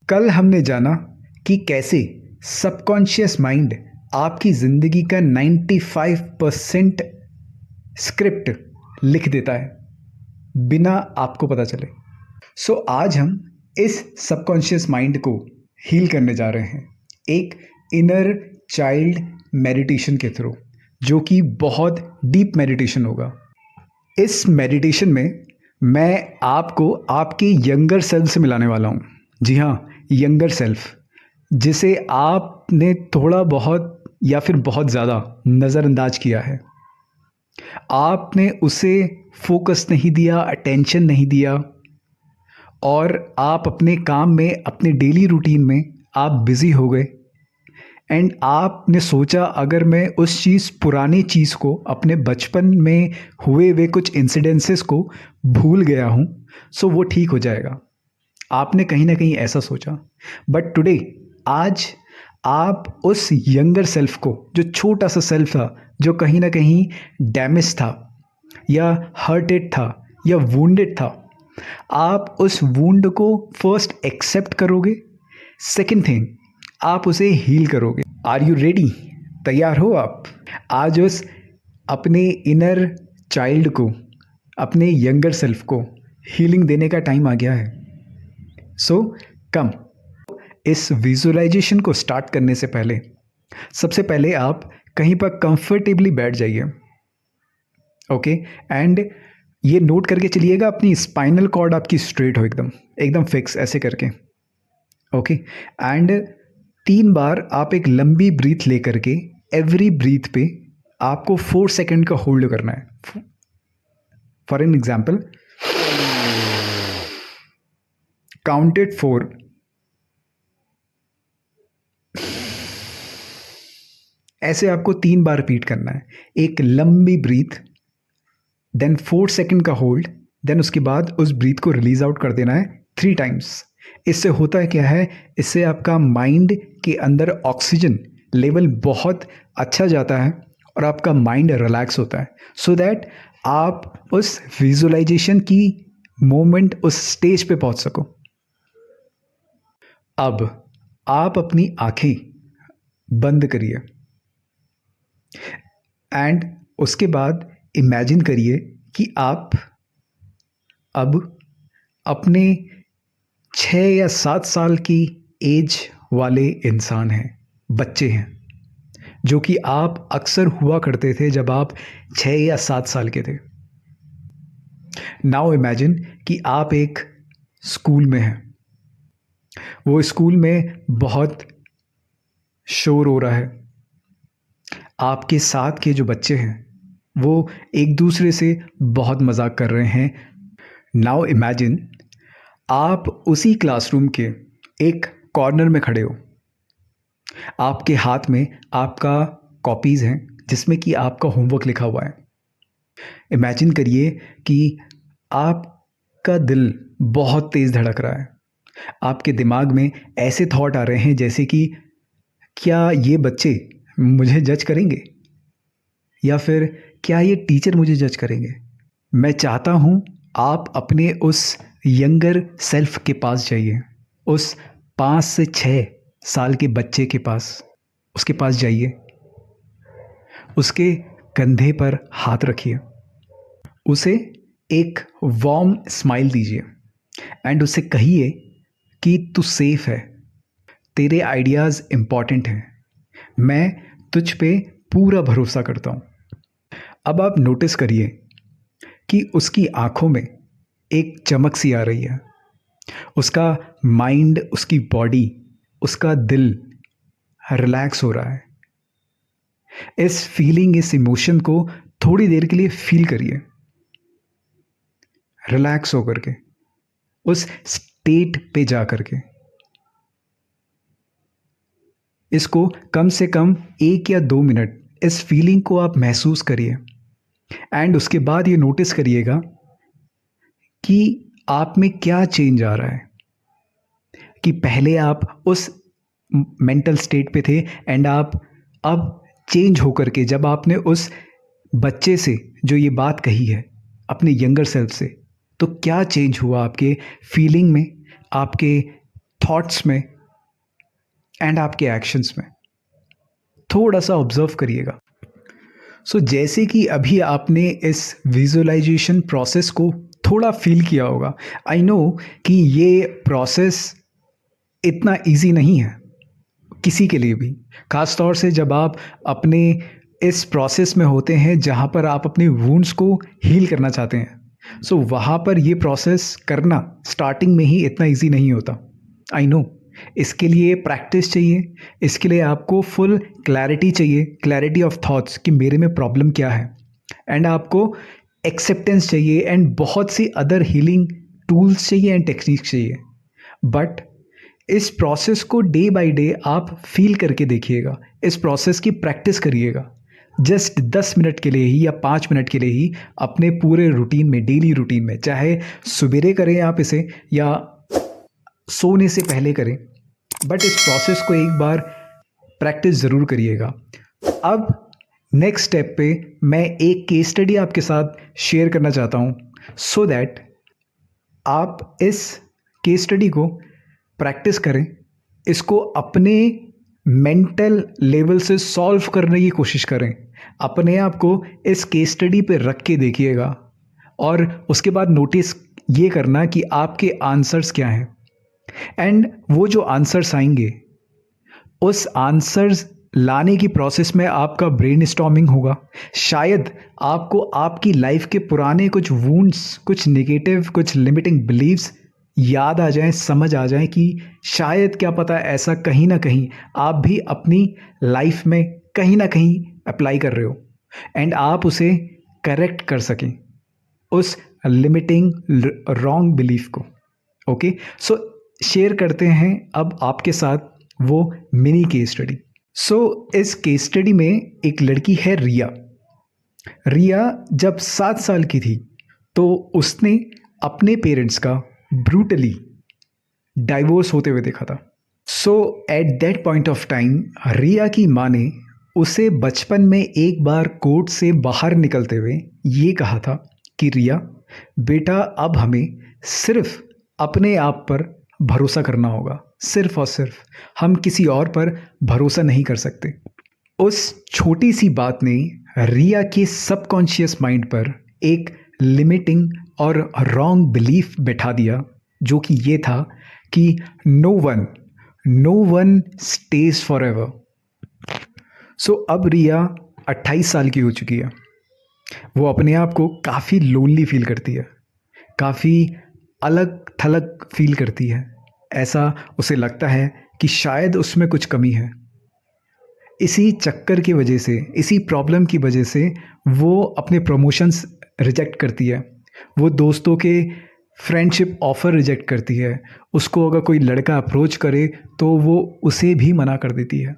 कल हमने जाना कि कैसे सबकॉन्शियस माइंड आपकी ज़िंदगी का 95% स्क्रिप्ट लिख देता है बिना आपको पता चले। सो आज हम इस सबकॉन्शियस माइंड को हील करने जा रहे हैं एक इनर चाइल्ड मेडिटेशन के थ्रू, जो कि बहुत डीप मेडिटेशन होगा। इस मेडिटेशन में मैं आपको आपके यंगर सेल्फ से मिलाने वाला हूँ। जी हाँ, यंगर सेल्फ, जिसे आपने थोड़ा बहुत या फिर बहुत ज़्यादा नज़रअंदाज किया है। आपने उसे फोकस नहीं दिया, अटेंशन नहीं दिया, और आप अपने काम में, अपने डेली रूटीन में आप बिज़ी हो गए। एंड आपने सोचा अगर मैं उस पुरानी चीज़ को, अपने बचपन में हुए हुए कुछ इंसिडेंसेस को भूल गया हूँ, सो वो ठीक हो जाएगा। आपने कहीं ना कहीं ऐसा सोचा। बट टुडे, आज आप उस यंगर सेल्फ को, जो छोटा सा सेल्फ था, जो कहीं ना कहीं डैमेज था या हर्टेड था या वुंडेड था, आप उस वुंड को फर्स्ट एक्सेप्ट करोगे। सेकंड थिंग, आप उसे हील करोगे। Are you ready? तैयार हो आप? आज उस अपने इनर चाइल्ड को, अपने यंगर सेल्फ को हीलिंग देने का टाइम आ गया है। सो कम। इस विजुअलाइजेशन को स्टार्ट करने से पहले सबसे पहले आप कहीं पर कंफर्टेबली बैठ जाइए। ओके, एंड ये नोट करके चलिएगा अपनी स्पाइनल कॉर्ड आपकी स्ट्रेट हो, एकदम एकदम फिक्स, ऐसे करके। ओके, एंड 3 बार आप एक लंबी ब्रीथ ले करके एवरी ब्रीथ पे आपको 4 सेकंड का होल्ड करना है। फॉर एन एग्जाम्पल, काउंटेड 4, ऐसे आपको 3 बार रिपीट करना है। एक लंबी ब्रीथ, देन 4 सेकंड का होल्ड, देन उसके बाद उस ब्रीथ को रिलीज आउट कर देना है 3 टाइम्स। इससे होता है क्या है, इससे आपका माइंड के अंदर ऑक्सीजन लेवल बहुत अच्छा जाता है और आपका माइंड रिलैक्स होता है, सो दैट आप उस विजुअलाइजेशन की मोमेंट, उस स्टेज पे पहुंच सको। अब आप अपनी आंखें बंद करिए एंड उसके बाद इमेजिन करिए कि आप अब अपने 6 या 7 साल की एज वाले इंसान हैं, बच्चे हैं, जो कि आप अक्सर हुआ करते थे जब आप 6 या 7 साल के थे। नाउ इमेजिन कि आप एक स्कूल में हैं। वो स्कूल में बहुत शोर हो रहा है। आपके साथ के जो बच्चे हैं वो एक दूसरे से बहुत मजाक कर रहे हैं। नाउ इमेजिन आप उसी क्लासरूम के एक कॉर्नर में खड़े हो। आपके हाथ में आपका कॉपीज़ हैं जिसमें कि आपका होमवर्क लिखा हुआ है। इमेजिन करिए कि आपका दिल बहुत तेज़ धड़क रहा है। आपके दिमाग में ऐसे थॉट आ रहे हैं जैसे कि क्या ये बच्चे मुझे जज करेंगे, या फिर क्या ये टीचर मुझे जज करेंगे। मैं चाहता हूँ आप अपने उस यंगर सेल्फ के पास जाइए, उस 5 से 6 साल के बच्चे के पास, उसके पास जाइए, उसके कंधे पर हाथ रखिए, उसे एक वार्म स्माइल दीजिए एंड उसे कहिए कि तू सेफ है, तेरे आइडियाज़ इम्पॉर्टेंट हैं, मैं तुझ पे पूरा भरोसा करता हूँ। अब आप नोटिस करिए कि उसकी आंखों में एक चमक सी आ रही है। उसका माइंड, उसकी बॉडी, उसका दिल रिलैक्स हो रहा है। इस फीलिंग, इस इमोशन को थोड़ी देर के लिए फील करिए, रिलैक्स होकर के, उस स्टेट पे जा करके। इसको कम से कम 1 या 2 मिनट इस फीलिंग को आप महसूस करिए एंड उसके बाद ये नोटिस करिएगा कि आप में क्या चेंज आ रहा है। कि पहले आप उस मेंटल स्टेट पे थे एंड आप अब चेंज होकर के, जब आपने उस बच्चे से जो ये बात कही है अपने यंगर सेल्फ से, तो क्या चेंज हुआ आपके फीलिंग में, आपके थॉट्स में एंड आपके एक्शंस में। थोड़ा सा ऑब्जर्व करिएगा। जैसे कि अभी आपने इस विजुअलाइजेशन प्रोसेस को थोड़ा फील किया होगा। आई नो कि ये प्रोसेस इतना इजी नहीं है किसी के लिए भी, ख़ास तौर से जब आप अपने इस प्रोसेस में होते हैं जहाँ पर आप अपने वुंड्स को हील करना चाहते हैं। वहाँ पर ये प्रोसेस करना स्टार्टिंग में ही इतना इजी नहीं होता। आई नो, इसके लिए प्रैक्टिस चाहिए, इसके लिए आपको फुल क्लैरिटी चाहिए, क्लैरिटी ऑफ थॉट्स कि मेरे में प्रॉब्लम क्या है, एंड आपको एक्सेप्टेंस चाहिए एंड बहुत सी अदर हीलिंग टूल्स चाहिए एंड टेक्निक्स चाहिए। बट इस प्रोसेस को डे बाय डे आप फील करके देखिएगा, इस प्रोसेस की प्रैक्टिस करिएगा। जस्ट 10 मिनट के लिए ही या 5 मिनट के लिए ही अपने पूरे रूटीन में, डेली रूटीन में, चाहे सुबेरे करें आप इसे या सोने से पहले करें, बट इस प्रोसेस को एक बार प्रैक्टिस ज़रूर करिएगा। अब नेक्स्ट स्टेप पे मैं एक केस स्टडी आपके साथ शेयर करना चाहता हूँ, सो दैट आप इस केस स्टडी को प्रैक्टिस करें, इसको अपने मेंटल लेवल से सॉल्व करने की कोशिश करें, अपने आप को इस केस स्टडी पे रख के देखिएगा और उसके बाद नोटिस ये करना कि आपके आंसर्स क्या हैं। एंड वो जो आंसर्स आएंगे, उस आंसर्स लाने की प्रोसेस में आपका ब्रेनस्टॉर्मिंग होगा। शायद आपको आपकी लाइफ के पुराने कुछ वुंड्स, कुछ नेगेटिव, कुछ लिमिटिंग बिलीव्स याद आ जाएं, समझ आ जाएं कि शायद क्या पता ऐसा कहीं ना कहीं आप भी अपनी लाइफ में कहीं ना कहीं अप्लाई कर रहे हो एंड आप उसे करेक्ट कर सकें, उस लिमिटिंग रॉन्ग बिलीफ को। ओके, शेयर करते हैं अब आपके साथ वो मिनी केस स्टडी। इस केस स्टडी में एक लड़की है रिया। रिया जब 7 साल की थी तो उसने अपने पेरेंट्स का ब्रूटली डाइवोर्स होते हुए देखा था। At that point of time Riya की माँ ने उसे बचपन में एक बार कोर्ट से बाहर निकलते हुए ये कहा था कि रिया बेटा, अब हमें सिर्फ अपने आप पर भरोसा करना होगा, सिर्फ और सिर्फ, हम किसी और पर भरोसा नहीं कर सकते। उस छोटी सी बात ने रिया के सबकॉन्शियस माइंड पर एक लिमिटिंग और रॉन्ग बिलीफ बैठा दिया, जो कि ये था कि no one stays forever. अब रिया 28 साल की हो चुकी है। वो अपने आप को काफ़ी लोनली फील करती है, काफ़ी अलग थलग फील करती है। ऐसा उसे लगता है कि शायद उसमें कुछ कमी है। इसी चक्कर की वजह से, इसी प्रॉब्लम की वजह से वो अपने प्रमोशंस रिजेक्ट करती है, वो दोस्तों के फ्रेंडशिप ऑफ़र रिजेक्ट करती है, उसको अगर कोई लड़का अप्रोच करे तो वो उसे भी मना कर देती है।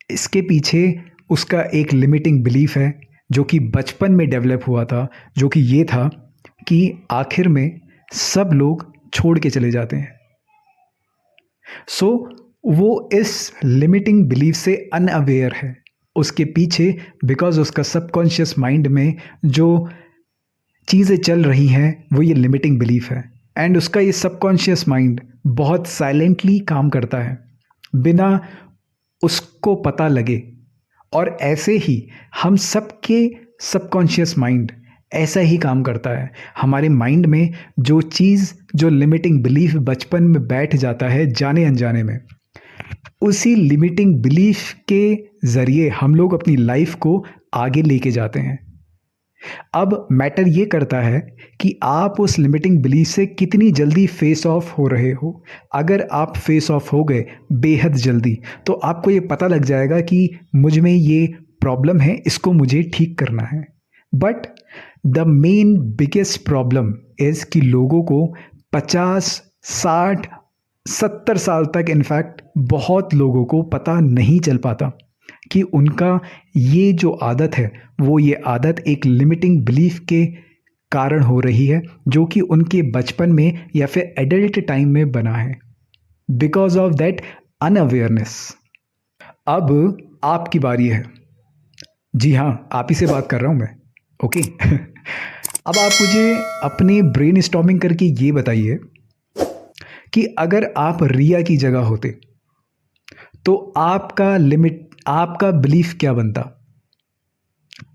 इसके पीछे उसका एक लिमिटिंग बिलीफ है जो कि बचपन में डेवलप हुआ था, जो कि ये था कि आखिर में सब लोग छोड़ के चले जाते हैं। वो इस लिमिटिंग बिलीफ से अनअवेयर है। उसके पीछे बिकॉज उसका सबकॉन्शियस माइंड में जो चीज़ें चल रही हैं वो ये लिमिटिंग बिलीफ है, एंड उसका ये सबकॉन्शियस माइंड बहुत साइलेंटली काम करता है बिना उसको पता लगे। और ऐसे ही हम सबके सबकॉन्शियस माइंड ऐसा ही काम करता है। हमारे माइंड में जो चीज़, जो लिमिटिंग बिलीफ बचपन में बैठ जाता है जाने अनजाने में, उसी लिमिटिंग बिलीफ के ज़रिए हम लोग अपनी लाइफ को आगे लेके जाते हैं। अब मैटर ये करता है कि आप उस लिमिटिंग बिलीफ से कितनी जल्दी फेस ऑफ हो रहे हो। अगर आप फेस ऑफ हो गए बेहद जल्दी तो आपको ये पता लग जाएगा कि मुझ में ये प्रॉब्लम है, इसको मुझे ठीक करना है। But the main biggest problem is कि लोगों को 50, 60, 70 साल तक, इनफैक्ट बहुत लोगों को पता नहीं चल पाता कि उनका ये जो आदत है वो ये आदत एक लिमिटिंग बिलीफ के कारण हो रही है, जो कि उनके बचपन में या फिर एडल्ट टाइम में बना है, बिकॉज ऑफ दैट अनअवेयरनेस। अब आपकी बारी है। जी हाँ, आप ही से बात कर रहा हूँ मैं। ओके अब आप मुझे अपने ब्रेन स्टॉर्मिंग करके ये बताइए कि अगर आप रिया की जगह होते तो आपका बिलीफ क्या बनता?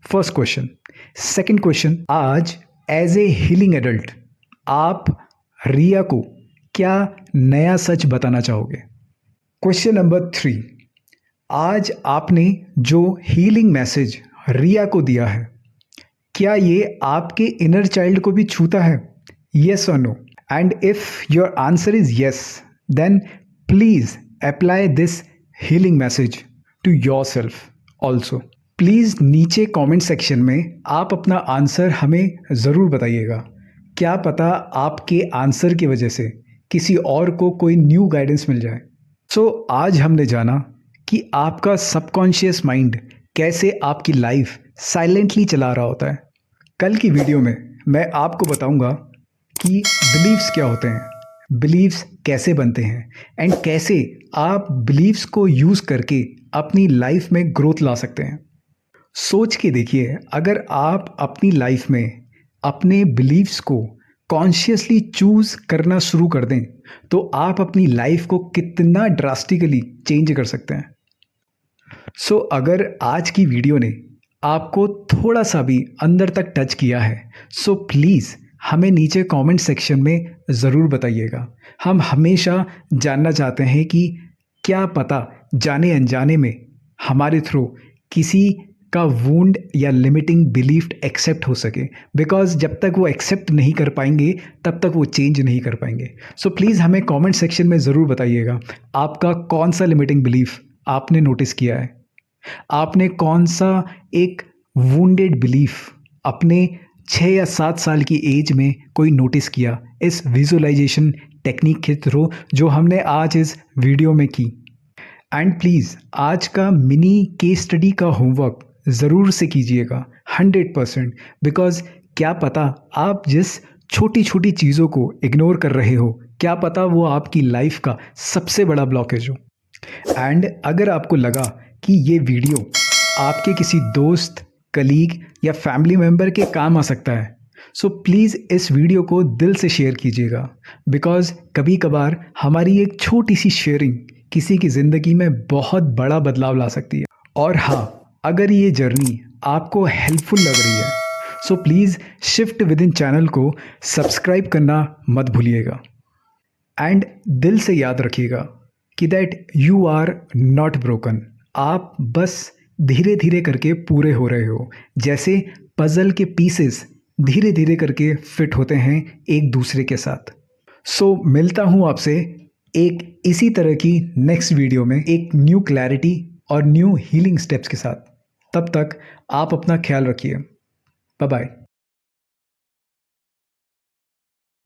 First question. सेकंड क्वेश्चन, आज एज ए हीलिंग एडल्ट आप रिया को क्या नया सच बताना चाहोगे? क्वेश्चन नंबर 3, आज आपने जो हीलिंग मैसेज रिया को दिया है, क्या ये आपके इनर चाइल्ड को भी छूता है? येस और no? And if your answer is yes, then please apply this healing message to yourself also. Please नीचे कमेंट सेक्शन में आप अपना आंसर हमें ज़रूर बताइएगा। क्या पता आपके आंसर की वजह से किसी और को कोई न्यू गाइडेंस मिल जाए। सो आज हमने जाना कि आपका सबकॉन्शियस माइंड कैसे आपकी लाइफ साइलेंटली चला रहा होता है। कल की वीडियो में मैं आपको बताऊंगा कि बिलीव्स क्या होते हैं, बिलीव्स कैसे बनते हैं एंड कैसे आप बिलीव्स को यूज़ करके अपनी लाइफ में ग्रोथ ला सकते हैं। सोच के देखिए, अगर आप अपनी लाइफ में अपने बिलीव्स को कॉन्शियसली चूज़ करना शुरू कर दें तो आप अपनी लाइफ को कितना ड्रास्टिकली चेंज कर सकते हैं। सो अगर आज की वीडियो ने आपको थोड़ा सा भी अंदर तक टच किया है, सो प्लीज़ हमें नीचे कमेंट सेक्शन में ज़रूर बताइएगा। हम हमेशा जानना चाहते हैं कि क्या पता जाने अनजाने में हमारे थ्रू किसी का वुंड या लिमिटिंग बिलीफ एक्सेप्ट हो सके, बिकॉज जब तक वो एक्सेप्ट नहीं कर पाएंगे तब तक वो चेंज नहीं कर पाएंगे। सो प्लीज़ हमें कमेंट सेक्शन में ज़रूर बताइएगा आपका कौन सा लिमिटिंग बिलीफ आपने नोटिस किया है, आपने कौन सा एक वुंडेड बिलीफ अपने 6 या 7 साल की एज में कोई नोटिस किया इस विजुअलाइजेशन टेक्निक के थ्रू जो हमने आज इस वीडियो में की। एंड प्लीज़ आज का मिनी केस स्टडी का होमवर्क ज़रूर से कीजिएगा 100%, बिकॉज क्या पता आप जिस छोटी छोटी चीज़ों को इग्नोर कर रहे हो, क्या पता वो आपकी लाइफ का सबसे बड़ा ब्लॉकेज हो। एंड अगर आपको लगा कि ये वीडियो आपके किसी दोस्त, कलीग या फैमिली मेम्बर के काम आ सकता है, सो प्लीज़ इस वीडियो को दिल से शेयर कीजिएगा, बिकॉज कभी कभार हमारी एक छोटी सी शेयरिंग किसी की ज़िंदगी में बहुत बड़ा बदलाव ला सकती है। और हाँ, अगर ये जर्नी आपको हेल्पफुल लग रही है, so please shift within channel को सब्सक्राइब करना मत भूलिएगा। एंड दिल से याद रखिएगा कि that you are not broken. आप बस धीरे धीरे करके पूरे हो रहे हो, जैसे पजल के पीसेस धीरे धीरे करके फिट होते हैं एक दूसरे के साथ। सो मिलता हूँ आपसे एक इसी तरह की नेक्स्ट वीडियो में एक न्यू क्लैरिटी और न्यू हीलिंग स्टेप्स के साथ। तब तक आप अपना ख्याल रखिए। Bye bye.